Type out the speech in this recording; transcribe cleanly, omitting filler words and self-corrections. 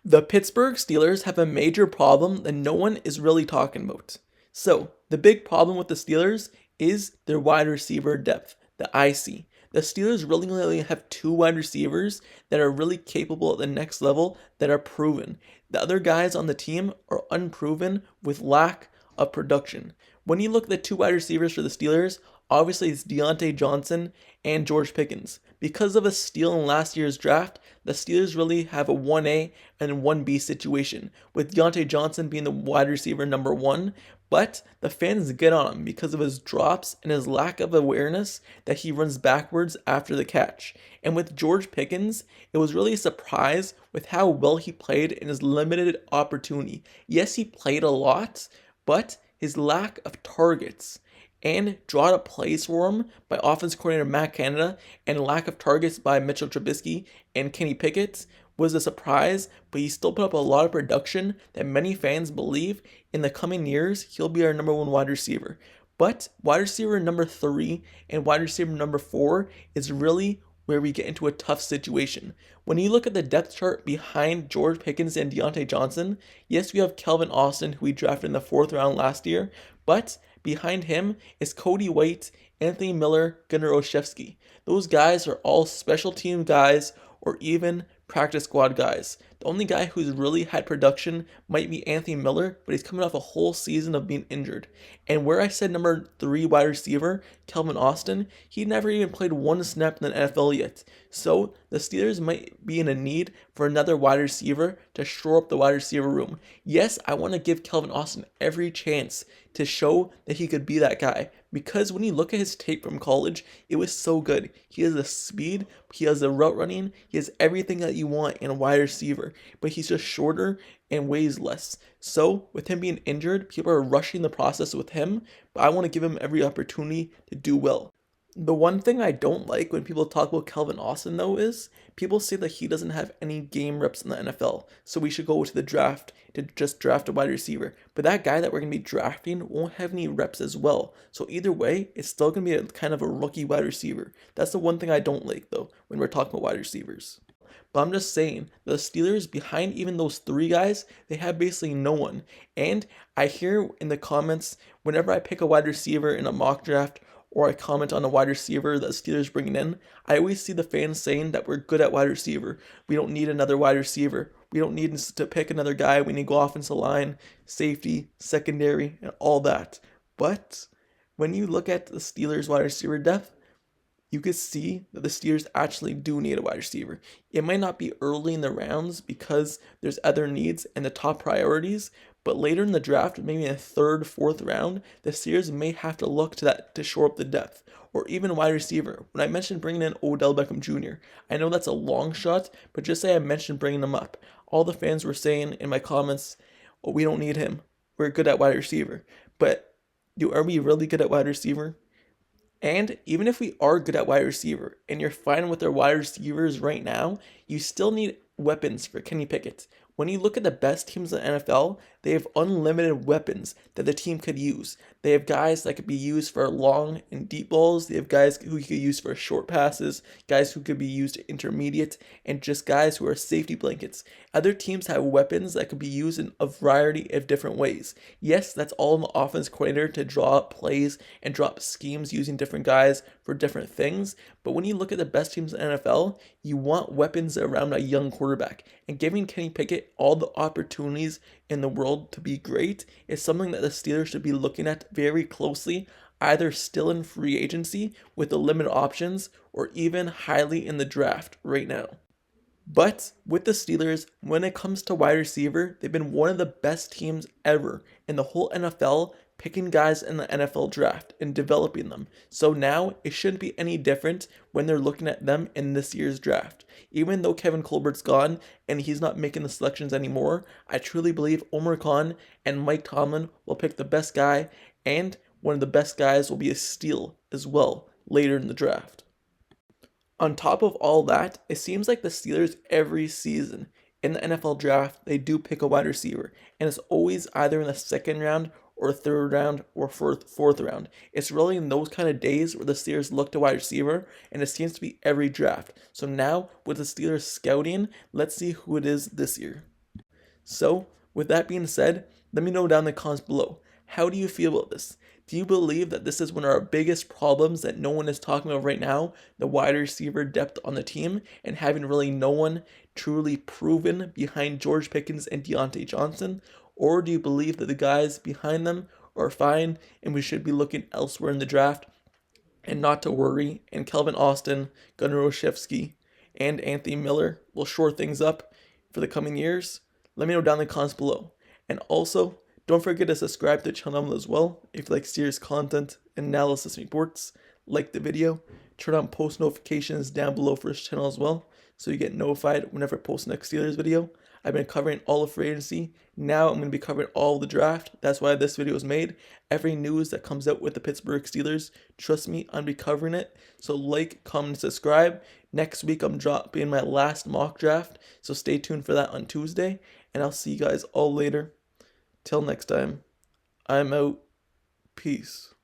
The Pittsburgh Steelers have a major problem that no one is really talking about. So, the big problem with the Steelers is their wide receiver depth, the IC. The Steelers really only have two wide receivers that are really capable at the next level that are proven. The other guys on the team are unproven with lack of production. When you look at the two wide receivers for the Steelers, obviously it's Diontae Johnson and George Pickens. Because of a steal in last year's draft, the Steelers really have a 1A and 1B situation, with Diontae Johnson being the wide receiver number one, but the fans get on him because of his drops and his lack of awareness that he runs backwards after the catch. And with George Pickens, it was really a surprise with how well he played in his limited opportunity. Yes, he played a lot, but his lack of targets and drawn up plays for him by offense coordinator Matt Canada and lack of targets by Mitchell Trubisky and Kenny Pickett was a surprise, but he still put up a lot of production that many fans believe in the coming years he'll be our number one wide receiver. But wide receiver number 3 and wide receiver number 4 is really where we get into a tough situation. When you look at the depth chart behind George Pickens and Diontae Johnson, yes, we have Calvin Austin, who we drafted in the 4th round last year, but behind him is Cody White, Anthony Miller, Gunnar Olszewski. Those guys are all special team guys or even practice squad guys. The only guy who's really had production might be Anthony Miller, but he's coming off a whole season of being injured. And where I said number 3 wide receiver, Calvin Austin, he never even played one snap in the NFL yet. So the Steelers might be in a need for another wide receiver to shore up the wide receiver room. Yes, I want to give Calvin Austin every chance to show that he could be that guy, because when you look at his tape from college, it was so good. He has the speed, he has the route running, he has everything that you want in a wide receiver, but he's just shorter and weighs less. So with him being injured, people are rushing the process with him, but I want to give him every opportunity to do well. The one thing I don't like when people talk about Calvin Austin, though, is people say that he doesn't have any game reps in the NFL, so we should go to the draft to just draft a wide receiver. But that guy that we're going to be drafting won't have any reps as well. So either way, it's still going to be a kind of a rookie wide receiver. That's the one thing I don't like, though, when we're talking about wide receivers. But I'm just saying, the Steelers, behind even those 3 guys, they have basically no one. And I hear in the comments, whenever I pick a wide receiver in a mock draft, or I comment on a wide receiver that Steelers bringing in, I always see the fans saying that we're good at wide receiver. We don't need another wide receiver. We don't need to pick another guy. We need to go offensive line, safety, secondary, and all that. But when you look at the Steelers wide receiver depth, you could see that the Steelers actually do need a wide receiver. It might not be early in the rounds because there's other needs and the top priorities, but later in the draft, maybe in the 3rd, 4th round, the Steelers may have to look to that to shore up the depth, or even wide receiver. When I mentioned bringing in Odell Beckham Jr., I know that's a long shot, but just say I mentioned bringing him up. All the fans were saying in my comments, oh, we don't need him. We're good at wide receiver. But are we really good at wide receiver? And even if we are good at wide receiver and you're fine with our wide receivers right now, you still need weapons for Kenny Pickett. When you look at the best teams in the NFL, they have unlimited weapons that the team could use. They have guys that could be used for long and deep balls. They have guys who you could use for short passes, guys who could be used intermediate, and just guys who are safety blankets. Other teams have weapons that could be used in a variety of different ways. Yes, that's all in the offense coordinator to draw up plays and draw up schemes using different guys for different things. But when you look at the best teams in the NFL, you want weapons around a young quarterback. And giving Kenny Pickett all the opportunities in the world to be great is something that the Steelers should be looking at very closely, either still in free agency with the limited options or even highly in the draft right now. But with the Steelers, when it comes to wide receiver, they've been one of the best teams ever in the whole NFL, picking guys in the NFL draft and developing them. So now it shouldn't be any different when they're looking at them in this year's draft. Even though Kevin Colbert's gone and he's not making the selections anymore, I truly believe Omar Khan and Mike Tomlin will pick the best guy, and one of the best guys will be a steal as well later in the draft. On top of all that, it seems like the Steelers every season in the NFL draft, they do pick a wide receiver, and it's always either in the 2nd round or 3rd round or 4th round. It's really in those kind of days where the Steelers look to wide receiver, and it seems to be every draft. So now with the Steelers scouting, let's see who it is this year. So, with that being said, let me know down in the comments below. How do you feel about this? Do you believe that this is one of our biggest problems that no one is talking about right now, the wide receiver depth on the team, and having really no one truly proven behind George Pickens and Diontae Johnson? Or do you believe that the guys behind them are fine and we should be looking elsewhere in the draft and not to worry, and Kelvin Austin, Gunnar Olszewski, and Anthony Miller will shore things up for the coming years? Let me know down in the comments below. And also, don't forget to subscribe to the channel as well if you like serious content, analysis, and reports. Like the video, turn on post notifications down below for this channel as well, so you get notified whenever I post the next Steelers video. I've been covering all of free agency. Now I'm going to be covering all of the draft. That's why this video was made. Every news that comes out with the Pittsburgh Steelers, trust me, I'm be covering it. So like, comment, and subscribe. Next week I'm dropping my last mock draft, so stay tuned for that on Tuesday. And I'll see you guys all later. Till next time, I'm out. Peace.